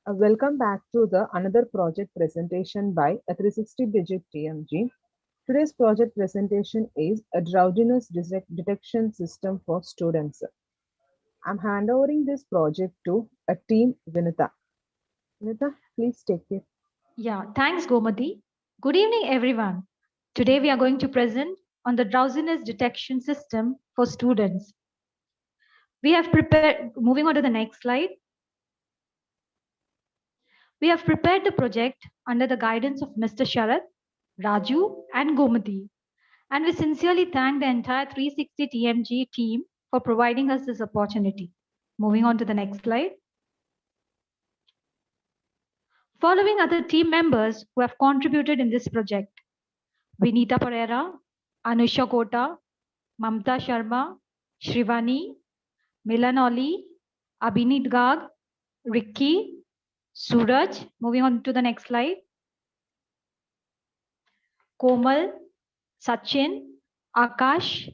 Welcome back to the another project presentation by a 360DigiTMG. Today's project presentation is a drowsiness detection system for students. I'm handovering this project to a team Vinita. Vinita, please take it. Yeah, thanks, Gomati. Good evening, everyone. Today we are going to present on the drowsiness detection system for students. We have prepared, moving on to the next slide. We have prepared the project under the guidance of Mr. Sharath, Raju, and Gomati. And we sincerely thank the entire 360TMG team for providing us this opportunity. Moving on to the next slide. Following other team members who have contributed in this project: Vinita Pereira, Anusha Kota, Mamta Sharma, Shrivani, Milan Oli, Abhinit Gag, Ricky, Suraj. Moving on to the next slide. Komal, Sachin, Akash,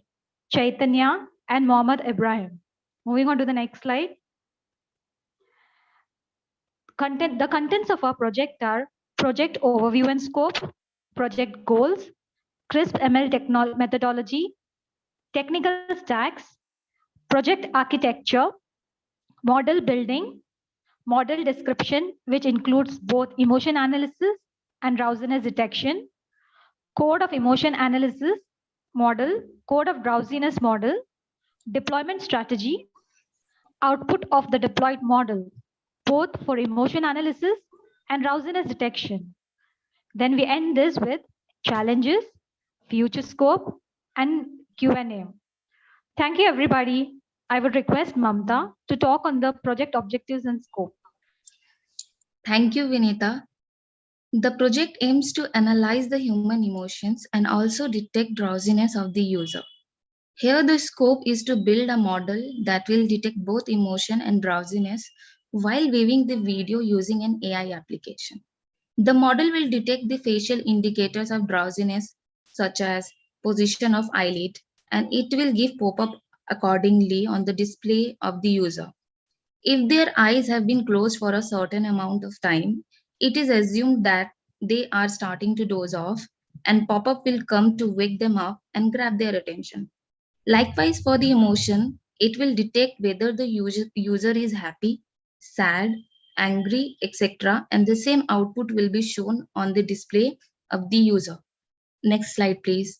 Chaitanya, and Mohammad Ibrahim. Moving on to the next slide. The contents of our project are project overview and scope, project goals, CRISP-ML methodology, technical stacks, project architecture, model building, model description, which includes both emotion analysis and drowsiness detection, code of emotion analysis model, code of drowsiness model, deployment strategy, output of the deployed model, both for emotion analysis and drowsiness detection. Then we end this with challenges, future scope, and Q&A. Thank you, everybody. I would request Mamta to talk on the project objectives and scope. Thank you, Vinita. The project aims to analyze the human emotions and also detect drowsiness of the user. Here, the scope is to build a model that will detect both emotion and drowsiness while viewing the video using an AI application. The model will detect the facial indicators of drowsiness, such as position of eyelid, and it will give pop-up accordingly on the display of the user. If their eyes have been closed for a certain amount of time, it is assumed that they are starting to doze off, and pop-up will come to wake them up and grab their attention. Likewise, for the emotion, it will detect whether the user is happy, sad, angry, etc. And the same output will be shown on the display of the user. Next slide, please.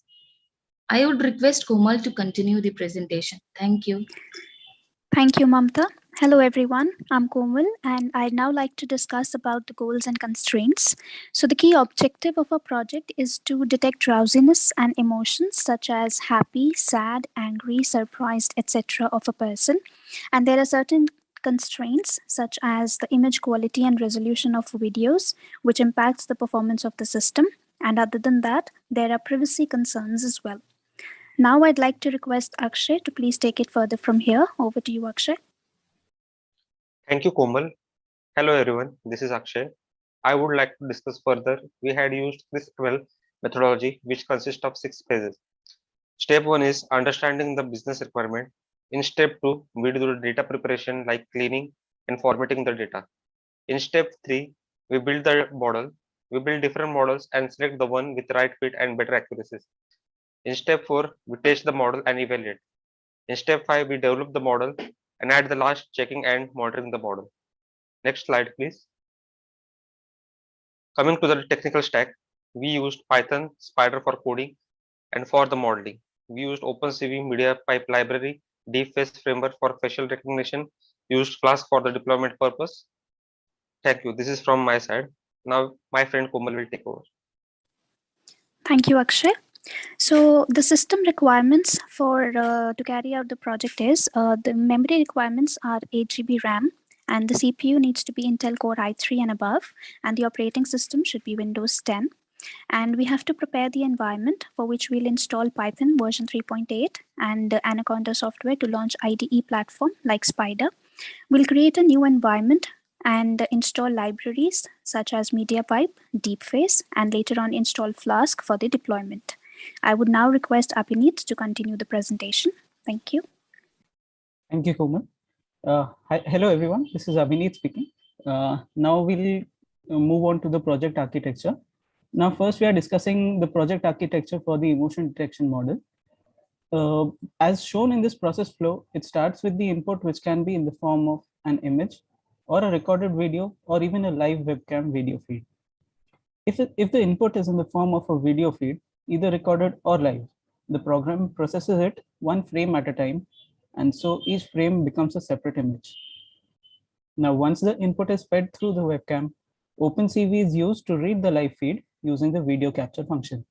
I would request Komal to continue the presentation. Thank you. Thank you, Mamta. Hello, everyone. I'm Komal, and I'd now like to discuss about the goals and constraints. So the key objective of our project is to detect drowsiness and emotions such as happy, sad, angry, surprised, etc. of a person. And there are certain constraints such as the image quality and resolution of videos, which impacts the performance of the system. And other than that, there are privacy concerns as well. Now I'd like to request Akshay to please take it further from here. Over to you, Akshay. Thank you, Komal. Hello, everyone. This is Akshay. I would like to discuss further. We had used CRISP-ML methodology, which consists of 6 phases. Step 1 is understanding the business requirement. In step 2, we do the data preparation like cleaning and formatting the data. In step 3, we build the model. We build different models and select the one with right fit and better accuracies. In step 4, we test the model and evaluate. In step 5, we develop the model and add the last checking and monitoring the model. Next slide, please. Coming to the technical stack, we used Python, Spider for coding, and for the modeling. We used OpenCV Mediapipe library, DeepFace framework for facial recognition, used Flask for the deployment purpose. Thank you. This is from my side. Now, my friend Komal will take over. Thank you, Akshay. So the system requirements for to carry out the project is the memory requirements are 8 GB RAM, and the CPU needs to be Intel Core i3 and above, and the operating system should be Windows 10. And we have to prepare the environment, for which we'll install Python version 3.8 and Anaconda software to launch IDE platform like Spider. We'll create a new environment and install libraries such as Mediapipe, DeepFace, and later on install Flask for the deployment. I would now request Abhinit to continue the presentation. Thank you. Thank you, Komal. Hello, everyone. This is Abhinit speaking. Now we'll move on to the project architecture. Now, first we are discussing the project architecture for the emotion detection model. As shown in this process flow, it starts with the input, which can be in the form of an image or a recorded video or even a live webcam video feed. If the input is in the form of a video feed, either recorded or live, the program processes it one frame at a time, and so each frame becomes a separate image. Now, once the input is fed through the webcam, OpenCV is used to read the live feed using the video capture function.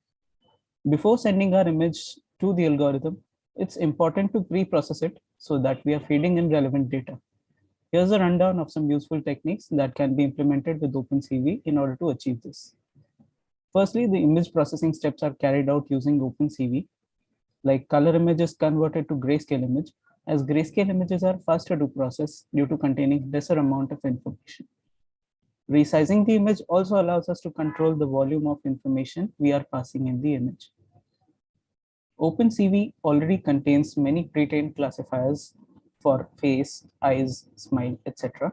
Before sending our image to the algorithm, it's important to pre-process it so that we are feeding in relevant data. Here's a rundown of some useful techniques that can be implemented with OpenCV in order to achieve this. Firstly, the image processing steps are carried out using OpenCV, like color image is converted to grayscale image, as grayscale images are faster to process due to containing lesser amount of information. Resizing the image also allows us to control the volume of information we are passing in the image. OpenCV already contains many pre-trained classifiers for face, eyes, smile, etc.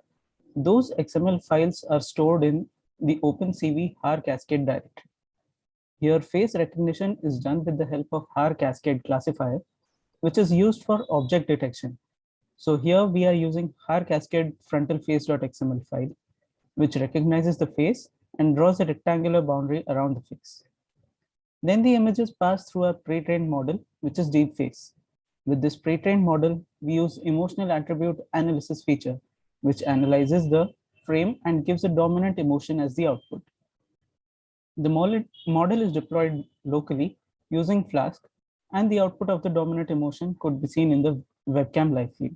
Those XML files are stored in the OpenCV HAR Cascade directory. Here, face recognition is done with the help of HAR Cascade classifier, which is used for object detection. So here we are using HAR Cascade frontal face.xml file, which recognizes the face and draws a rectangular boundary around the face. Then the image is passed through a pre-trained model, which is deep face. With this pre-trained model, we use emotional attribute analysis feature, which analyzes the frame and gives a dominant emotion as the output. The model is deployed locally using Flask, and the output of the dominant emotion could be seen in the webcam live feed.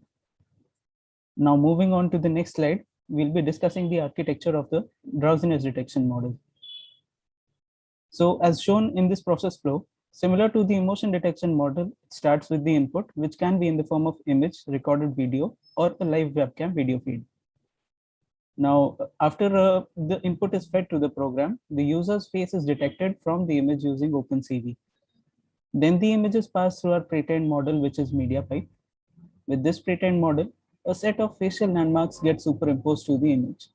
Now moving on to the next slide, we'll be discussing the architecture of the drowsiness detection model. So as shown in this process flow, similar to the emotion detection model, it starts with the input, which can be in the form of image, recorded video, or a live webcam video feed. Now, after the input is fed to the program, the user's face is detected from the image using OpenCV. Then the image is passed through our pre-trained model, which is Mediapipe. With this pre-trained model, a set of facial landmarks get superimposed to the image.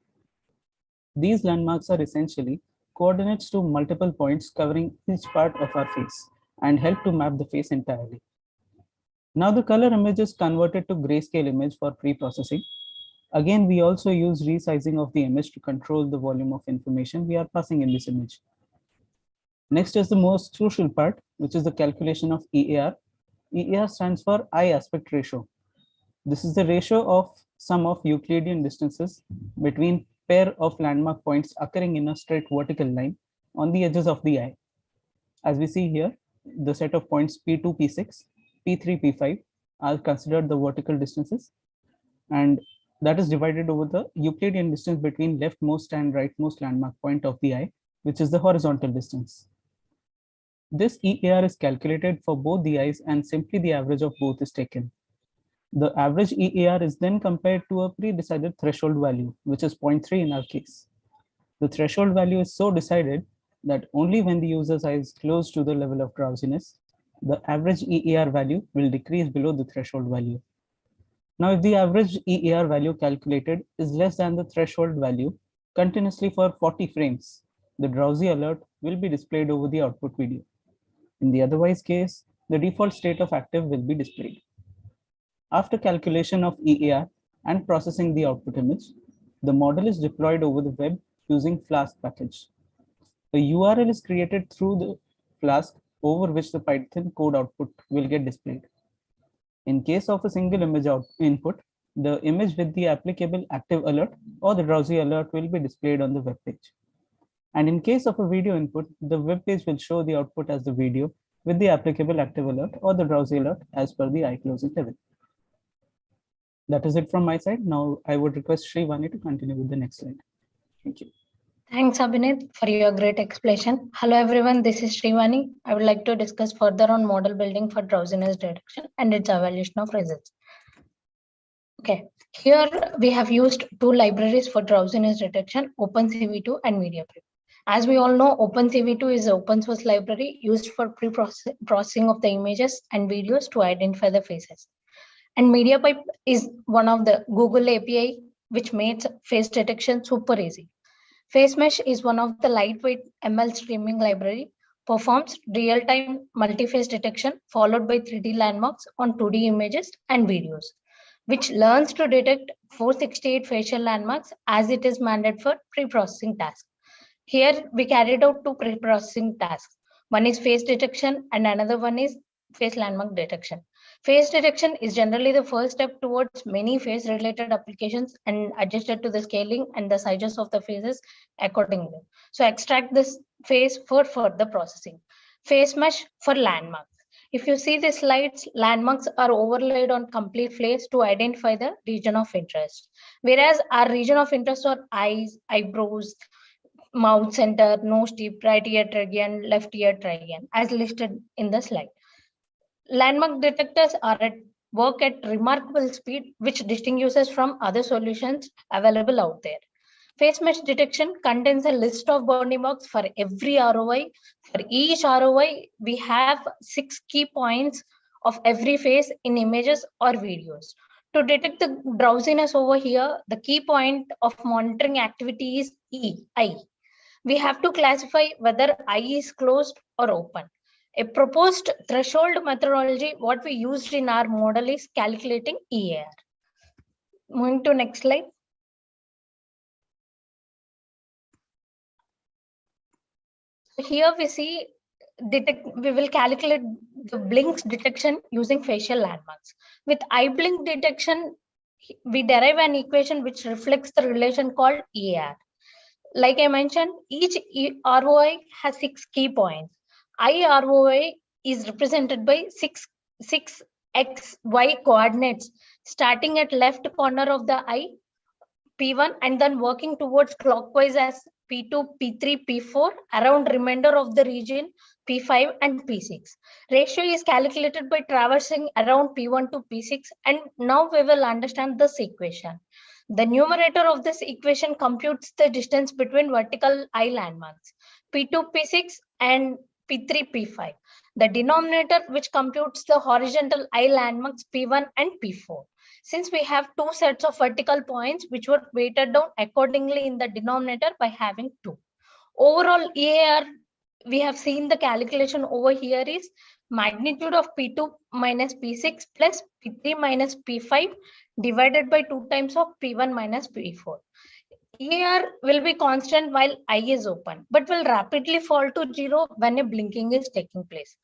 These landmarks are essentially coordinates to multiple points covering each part of our face and help to map the face entirely. Now the color image is converted to grayscale image for pre-processing. Again, we also use resizing of the image to control the volume of information we are passing in this image. Next is the most crucial part, which is the calculation of EAR. EAR stands for eye aspect ratio. This is the ratio of sum of Euclidean distances between pair of landmark points occurring in a straight vertical line on the edges of the eye. As we see here, the set of points P2, P6, P3, P5 are considered the vertical distances, and that is divided over the Euclidean distance between leftmost and rightmost landmark point of the eye, which is the horizontal distance. This EAR is calculated for both the eyes and simply the average of both is taken. The average EAR is then compared to a pre-decided threshold value, which is 0.3 in our case. The threshold value is so decided that only when the user's eye is close to the level of drowsiness, the average EAR value will decrease below the threshold value. Now, if the average EAR value calculated is less than the threshold value continuously for 40 frames, the drowsy alert will be displayed over the output video. In the otherwise case, the default state of active will be displayed. After calculation of EAR and processing the output image, the model is deployed over the web using Flask package. A URL is created through the Flask over which the Python code output will get displayed. In case of a single image input, the image with the applicable active alert or the drowsy alert will be displayed on the web page. And in case of a video input, the web page will show the output as the video with the applicable active alert or the drowsy alert as per the eye closing level. That is it from my side. Now I would request Srivani to continue with the next slide. Thank you. Thanks, Abhinit, for your great explanation. Hello, everyone. This is Srivani. I would like to discuss further on model building for drowsiness detection and its evaluation of results. Okay, here we have used two libraries for drowsiness detection, OpenCV2 and Mediapipe. As we all know, OpenCV2 is an open source library used for pre-processing of the images and videos to identify the faces. And Mediapipe is one of the Google API which makes face detection super easy. Face Mesh is one of the lightweight ML streaming library, performs real-time multi-face detection followed by 3D landmarks on 2D images and videos, which learns to detect 468 facial landmarks as it is mandated for pre-processing tasks. Here we carried out two pre-processing tasks. One is face detection and another one is face landmark detection. Face detection is generally the first step towards many face-related applications and adjusted to the scaling and the sizes of the faces accordingly. So extract this face for further processing. Face mesh for landmarks. If you see the slides, landmarks are overlaid on complete face to identify the region of interest. Whereas our region of interest are eyes, eyebrows, mouth center, nose tip, right ear trigger, left ear trigger, as listed in the slide. Landmark detectors are at work at remarkable speed, which distinguishes from other solutions available out there. Face mesh detection contains a list of bounding marks for every ROI. For each ROI, we have 6 key points of every face in images or videos. To detect the drowsiness over here, the key point of monitoring activity is I. We have to classify whether eye is closed or open. A proposed threshold methodology, what we used in our model is calculating EAR. Moving to next slide. Here we see we will calculate the blinks detection using facial landmarks. With eye blink detection, we derive an equation which reflects the relation called EAR. Like I mentioned, each ROI has 6 key points. I ROI is represented by 6 X, Y coordinates, starting at left corner of the eye, P1, and then working towards clockwise as P2, P3, P4, around remainder of the region, P5 and P6. Ratio is calculated by traversing around P1 to P6, and now we will understand this equation. The numerator of this equation computes the distance between vertical eye landmarks, P2, P6 and P3, P5. The denominator which computes the horizontal eye landmarks P1 and P4. Since we have two sets of vertical points which were weighted down accordingly in the denominator by having 2. Overall EAR, we have seen the calculation over here is magnitude of P2 minus P6 plus P3 minus P5 divided by 2 times of P1 minus P4. EAR will be constant while eye is open, but will rapidly fall to 0 when a blinking is taking place.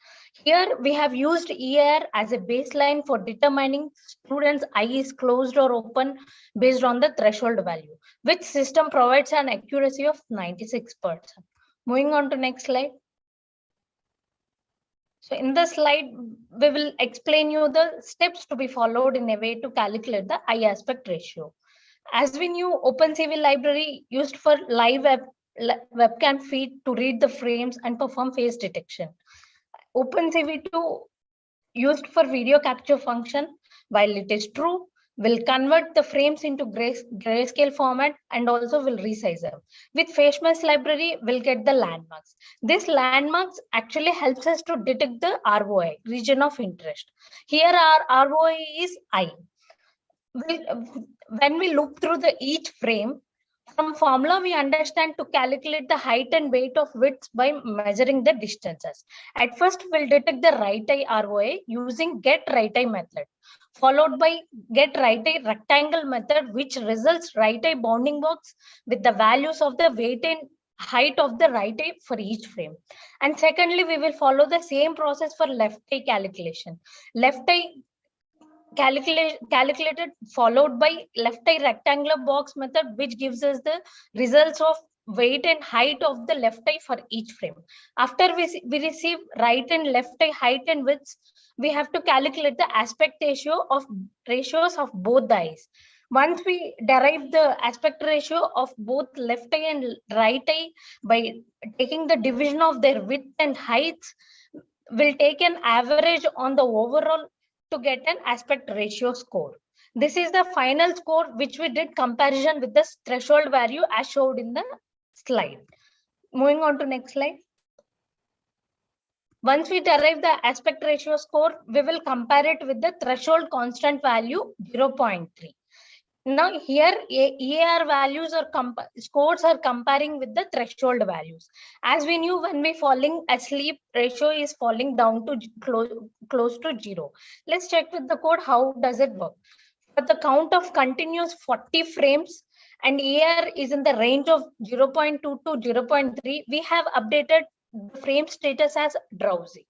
Here we have used EAR as a baseline for determining students' eye is closed or open based on the threshold value, which system provides an accuracy of 96%. Moving on to next slide. So in this slide, we will explain you the steps to be followed in a way to calculate the eye aspect ratio. As we knew, OpenCV library used for live webcam feed to read the frames and perform face detection. OpenCV2 used for video capture function, while it is true, will convert the frames into grayscale format and also will resize them. With face mesh library, we'll get the landmarks. This landmarks actually helps us to detect the ROI, region of interest. Here our ROI is I. When we look through each frame, from formula we understand to calculate the height and weight of widths by measuring the distances. At first, we'll detect the right eye ROI using get right eye method, followed by get right eye rectangle method, which results right eye bounding box with the values of the weight and height of the right eye for each frame. And secondly, we will follow the same process for left eye calculation. Left eye calculated followed by left eye rectangular box method, which gives us the results of weight and height of the left eye for each frame. After we receive right and left eye height and widths, we have to calculate the aspect ratios of both the eyes. Once we derive the aspect ratio of both left eye and right eye by taking the division of their width and heights, we'll take an average on the overall to get an aspect ratio score. This is the final score which we did comparison with the threshold value as showed in the slide. Moving on to next slide. Once we derive the aspect ratio score, we will compare it with the threshold constant value 0.3. Now here EAR values or scores are comparing with the threshold values. As we knew, when we falling asleep, ratio is falling down to close to 0. Let's check with the code how does it work. For the count of continuous 40 frames and EAR is in the range of 0.2 to 0.3, we have updated the frame status as drowsy.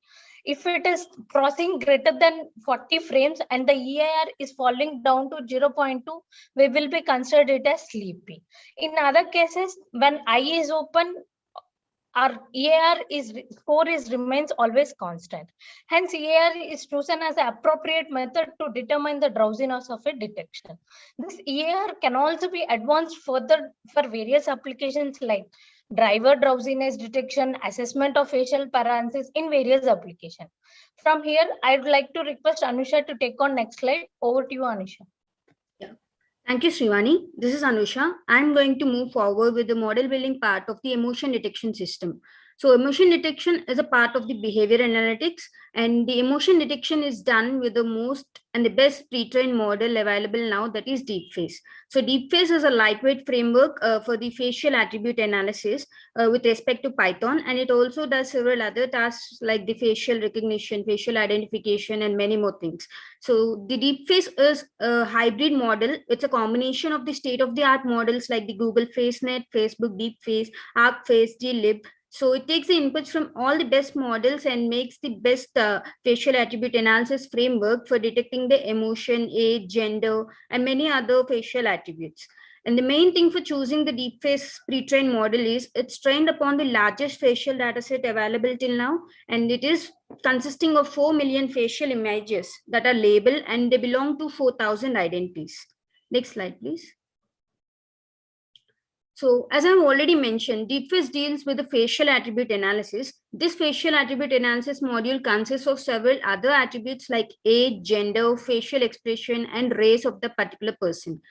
If it is crossing greater than 40 frames and the EAR is falling down to 0.2, we will be considered it as sleepy. In other cases, when eye is open, our EAR score remains always constant. Hence, EAR is chosen as the appropriate method to determine the drowsiness of a detection. This EAR can also be advanced further for various applications like driver drowsiness detection, assessment of facial paralysis in various applications. From here, I would like to request Anusha to take on next slide. Over to you, Anusha. Thank you, Srivani. This is Anusha. I'm going to move forward with the model building part of the emotion detection system. So emotion detection is a part of the behavioral analytics, and the emotion detection is done with the most and the best pre-trained model available now, that is DeepFace. So DeepFace is a lightweight framework for the facial attribute analysis with respect to Python, and it also does several other tasks like the facial recognition, facial identification, and many more things. So the DeepFace is a hybrid model. It's a combination of the state-of-the-art models like the Google FaceNet, Facebook DeepFace, ArcFace, glib. So it takes the inputs from all the best models and makes the best facial attribute analysis framework for detecting the emotion, age, gender, and many other facial attributes. And the main thing for choosing the DeepFace pre-trained model is it's trained upon the largest facial dataset available till now, and it is consisting of 4 million facial images that are labeled, and they belong to 4,000 identities. Next slide, please. So as I've already mentioned, DeepFace deals with the facial attribute analysis. This facial attribute analysis module consists of several other attributes like age, gender, facial expression, and race of the particular person.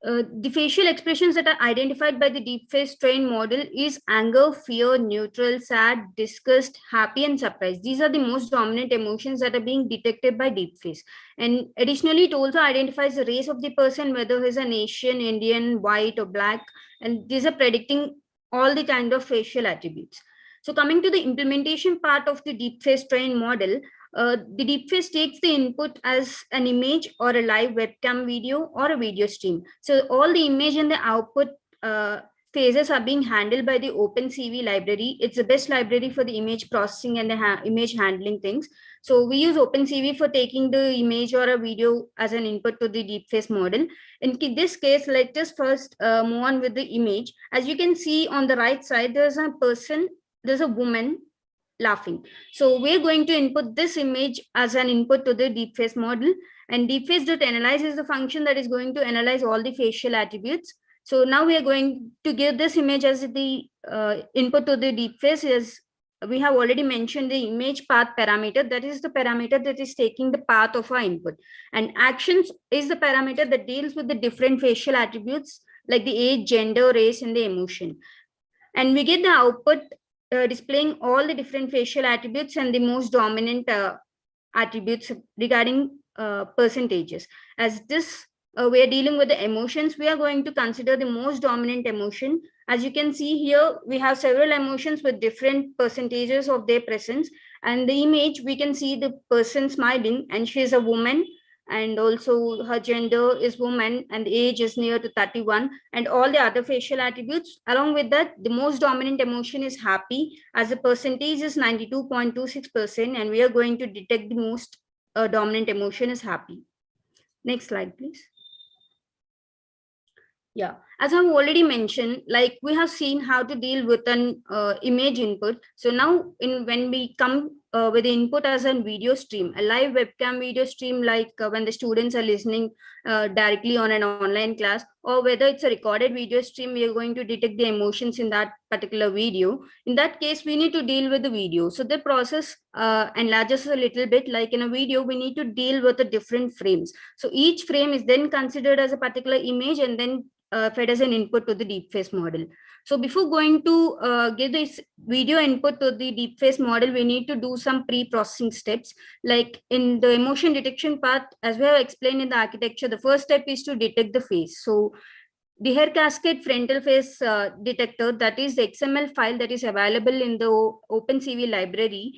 The facial expressions that are identified by the DeepFace trained model is anger, fear, neutral, sad, disgust, happy, and surprise. These are the most dominant emotions that are being detected by DeepFace. And additionally, it also identifies the race of the person, whether he's an Asian, Indian, white, or black. And these are predicting all the kind of facial attributes. So coming to the implementation part of the DeepFace trained model, the DeepFace takes the input as an image or a live webcam video or a video stream. So all the image and the output phases are being handled by the OpenCV library. It's the best library for the image processing and the image handling things. So we use OpenCV for taking the image or a video as an input to the DeepFace model. In this case, let us first move on with the image. As you can see on the right side, there's a person, there's a woman laughing. So we're going to input this image as an input to the DeepFace model, and DeepFace.analyze is the function that is going to analyze all the facial attributes. So now we are going to give this image as the input to the DeepFace. As we have already mentioned, the image path parameter, that is the parameter that is taking the path of our input, and actions is the parameter that deals with the different facial attributes like the age, gender, race, and the emotion. And we get the output displaying all the different facial attributes and the most dominant attributes regarding percentages. As this we are dealing with the emotions, we are going to consider the most dominant emotion. As you can see here, we have several emotions with different percentages of their presence. And the image, we can see the person smiling, and she is a woman, and also her gender is woman, and the age is near to 31, and all the other facial attributes. Along with that, the most dominant emotion is happy, as the percentage is 92.26%, and we are going to detect the most dominant emotion is happy. Next slide, please. Yeah, as I've already mentioned, like we have seen how to deal with an image input. So now when we come with the input as a video stream, a live webcam video stream, like when the students are listening directly on an online class, or whether it's a recorded video stream, we are going to detect the emotions in that particular video. In that case, we need to deal with the video. So the process enlarges a little bit. Like in a video, we need to deal with the different frames. So each frame is then considered as a particular image and then fed provide as an input to the deep face model. So before going to give this video input to the deep face model, we need to do some pre-processing steps. Like in the emotion detection part, as we have explained in the architecture, the first step is to detect the face. So the hair cascade frontal face detector, that is the XML file that is available in the OpenCV library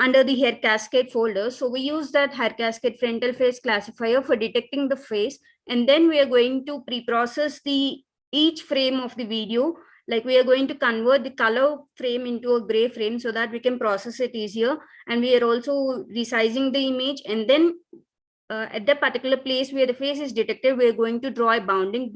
under the hair cascade folder. So we use that hair cascade frontal face classifier for detecting the face, and then we are going to pre-process each frame of the video. Like we are going to convert the color frame into a gray frame so that we can process it easier, and we are also resizing the image, and then at that particular place where the face is detected, we are going to draw a bounding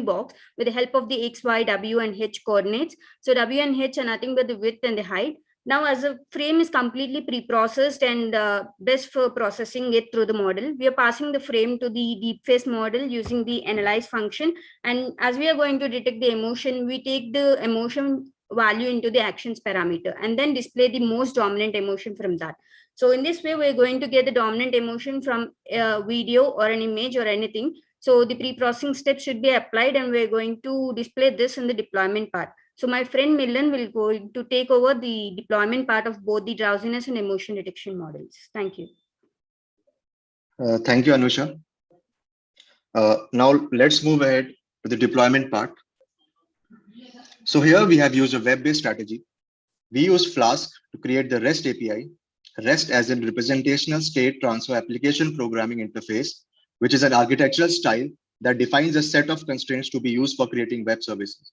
box with the help of the X, Y, W, and H coordinates. So W and H are nothing but the width and the height. Now, as a frame is completely pre-processed and best for processing it through the model, we are passing the frame to the deep face model using the analyze function. And as we are going to detect the emotion, we take the emotion value into the actions parameter and then display the most dominant emotion from that. So in this way, we're going to get the dominant emotion from a video or an image or anything. So the pre-processing step should be applied, and we're going to display this in the deployment part. So my friend Milan will go to take over the deployment part of both the drowsiness and emotion detection models. Thank you. Thank you, Anusha. Now let's move ahead to the deployment part. So here we have used a web-based strategy. We use Flask to create the REST API, REST as in representational state transfer application programming interface, which is an architectural style that defines a set of constraints to be used for creating web services.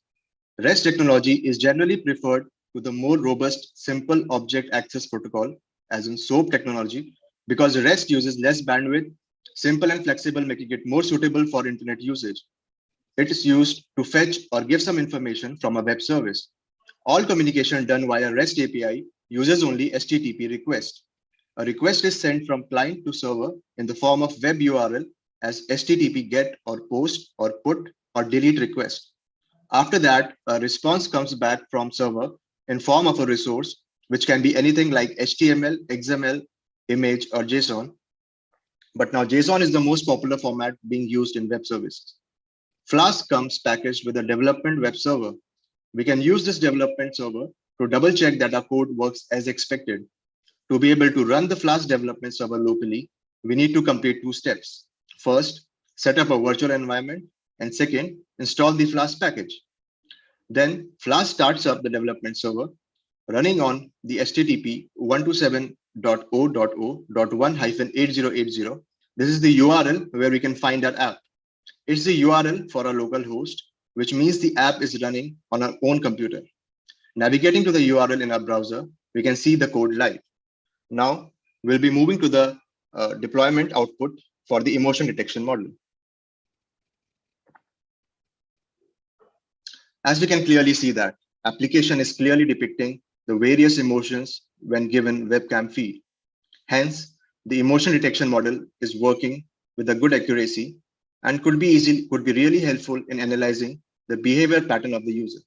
REST technology is generally preferred to the more robust simple object access protocol, as in SOAP technology, because REST uses less bandwidth, simple and flexible, making it more suitable for internet usage. It is used to fetch or give some information from a web service. All communication done via REST API uses only HTTP request. A request is sent from client to server in the form of web URL as HTTP GET or POST or PUT or DELETE request. After that, a response comes back from server in form of a resource, which can be anything like HTML, XML, image, or JSON. But now JSON is the most popular format being used in web services. Flask comes packaged with a development web server. We can use this development server to double check that our code works as expected. To be able to run the Flask development server locally, we need to complete two steps. First, set up a virtual environment, and second, install the Flask package. Then Flask starts up the development server running on the HTTP 127.0.0.1-8080. This is the URL where we can find our app. It's the URL for our local host, which means the app is running on our own computer. Navigating to the URL in our browser, we can see the code live. Now we'll be moving to the deployment output for the emotion detection model. As we can clearly see that application is clearly depicting the various emotions when given webcam feed. Hence, the emotion detection model is working with a good accuracy and could be really helpful in analyzing the behavior pattern of the user.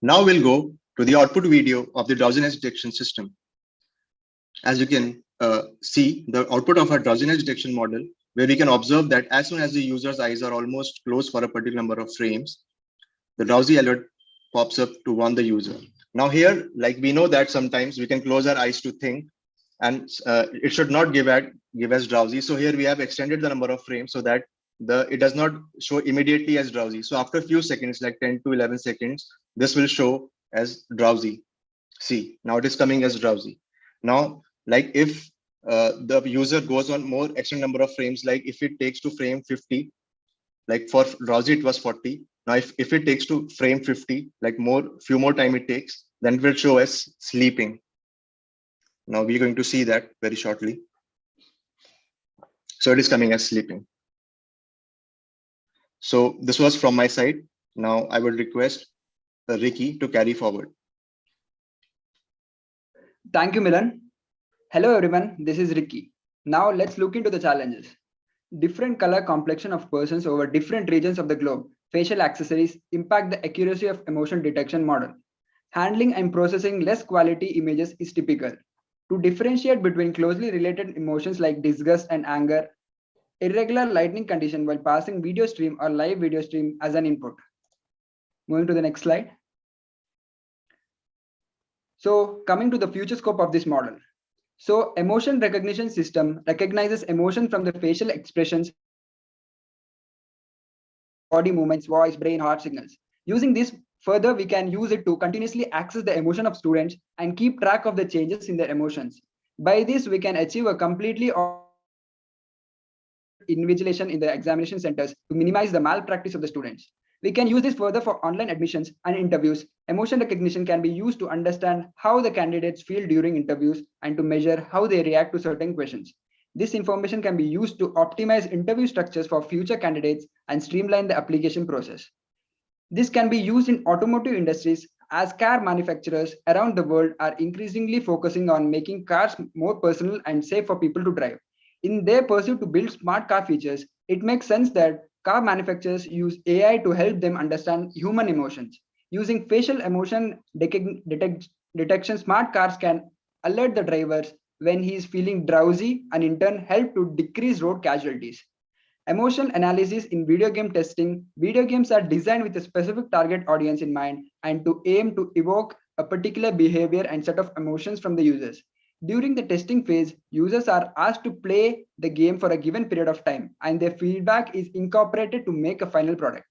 Now we'll go to the output video of the drowsiness detection system. As you can see, the output of our drowsiness detection model, where we can observe that as soon as the user's eyes are almost closed for a particular number of frames, the drowsy alert pops up to warn the user. Now here, like we know that sometimes we can close our eyes to think, and it should not give as drowsy. So here we have extended the number of frames so that it does not show immediately as drowsy. So after a few seconds, like 10 to 11 seconds, this will show as drowsy. See, now it is coming as drowsy. Now, like if the user goes on more extra number of frames, like if it takes to frame 50, like for drowsy it was 40. Now if it takes to frame 50, like few more time it takes, then it will show as sleeping. Now we're going to see that very shortly. So it is coming as sleeping. So this was from my side. Now I would request Ricky to carry forward. Thank you, Milan. Hello, everyone. This is Ricky. Now let's look into the challenges. Different color complexion of persons over different regions of the globe, facial accessories impact the accuracy of emotion detection model. Handling and processing less quality images is typical. To differentiate between closely related emotions like disgust and anger, irregular lighting condition while passing video stream or live video stream as an input. Moving to the next slide. So coming to the future scope of this model. So emotion recognition system recognizes emotion from the facial expressions, body movements, voice, brain, heart signals. Using this further, we can use it to continuously access the emotion of students and keep track of the changes in their emotions. By this, we can achieve a completely invigilation in the examination centers to minimize the malpractice of the students. We can use this further for online admissions and interviews. Emotion recognition can be used to understand how the candidates feel during interviews and to measure how they react to certain questions. This information can be used to optimize interview structures for future candidates and streamline the application process. This can be used in automotive industries as car manufacturers around the world are increasingly focusing on making cars more personal and safe for people to drive. In their pursuit to build smart car features, it makes sense that car manufacturers use AI to help them understand human emotions. Using facial emotion detection, smart cars can alert the drivers when he is feeling drowsy and in turn help to decrease road casualties. Emotion analysis in video game testing. Video games are designed with a specific target audience in mind and to aim to evoke a particular behavior and set of emotions from the users. During the testing phase, users are asked to play the game for a given period of time, and their feedback is incorporated to make a final product.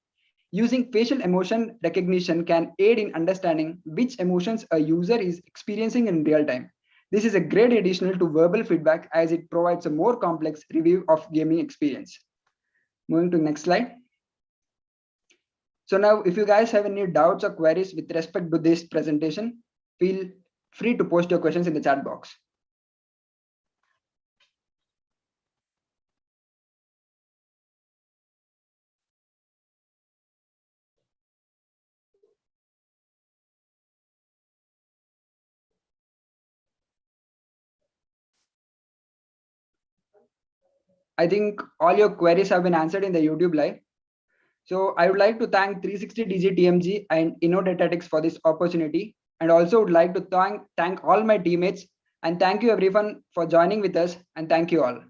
Using facial emotion recognition can aid in understanding which emotions a user is experiencing in real time. This is a great additional to verbal feedback as it provides a more complex review of gaming experience. Moving to the next slide. So now, if you guys have any doubts or queries with respect to this presentation, feel free to post your questions in the chat box. I think all your queries have been answered in the YouTube live. So I would like to thank 360DigiTMG and InnoDatatics for this opportunity, and also would like to thank all my teammates, and thank you everyone for joining with us, and thank you all.